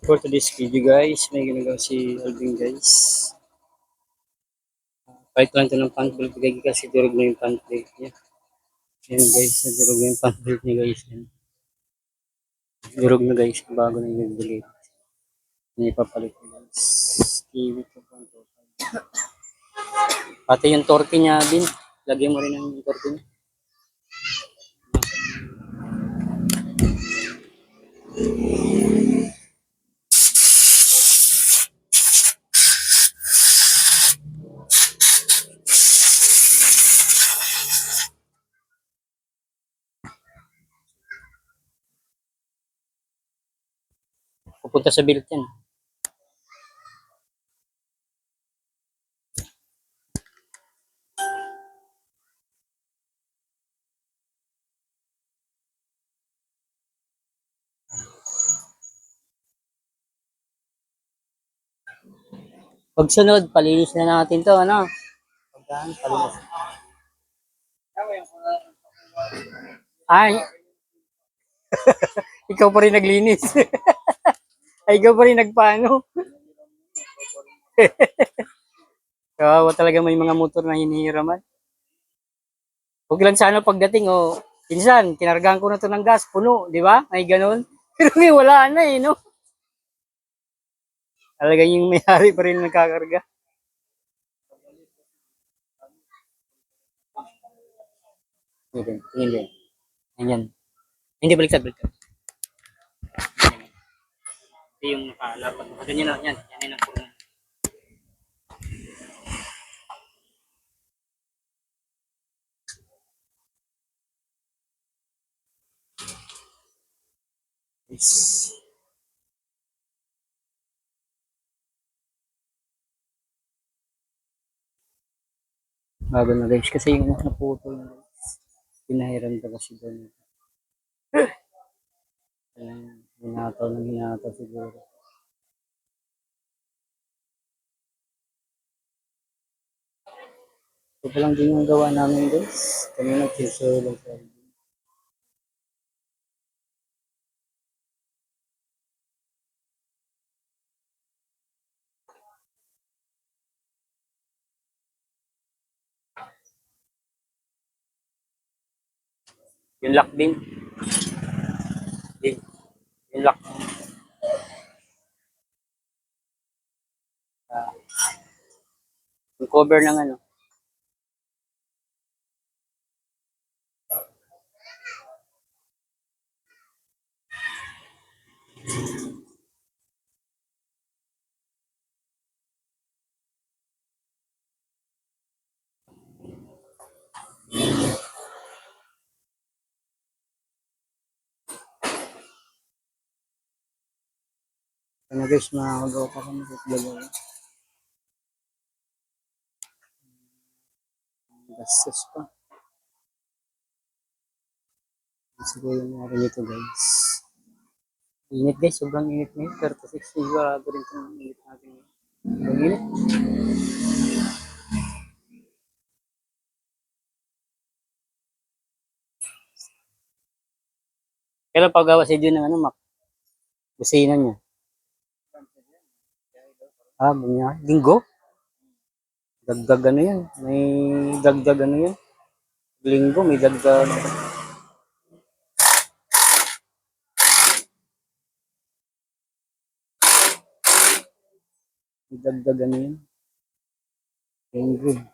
For today's video guys, may ginagawa si Alvin guys. Kahit lang ito ng pantbelt kasi durog na yung pantbelt niya. Ayan guys, durog na yung pantbelt niya guys. Ayan. Durog na guys, bago na yung delete. Hindi ipapalit guys. Kiwi ko po. Pati yung torque niya din, lagyan mo rin ang torque niya. Pupunta sa belt yan. Pagsunod, palinis na natin to, ano? Pagkaan, palinis. Ay, ikaw pa rin naglinis. Ay, ikaw pa rin nagpaano. Kawawa talaga may mga motor na hinihiraman. Huwag lang sana pagdating, oh. Pinsan, kinargahan ko na to ng gas, puno, di ba? Ay, ganun. Pero may wala na eh, no? Talaga yung may-ari pa rin nagkakarga. Hindi, hindi. Ayan. Hindi, baliktad, baliktad. Ito yung nakalapat. Ganyan na, yan. Yan yung puno. Yes. Bago na guys, kasi yung naputol na guys. Pinahiram ka kasi doon. Hinataw siguro. Ito pa lang din yung gawa namin guys. Kami nag-chill lang sa yung lock din. Yung lock. Yung cover ng ano. Ano guys, makakagawa pa kami sa dalawa. Gastos pa. Siguro yung mga nito guys. Init guys, sobrang init ngayon. 36 sigurado rin itong init natin. Ang init. Kailan paggawa si Jun ng ano, Mac? Busina niya. Ah, bunya. Linggo? Dagdag ano yan? May dagdag ano yan? Linggo, may dagdag. May dagdag ano yan? Linggo.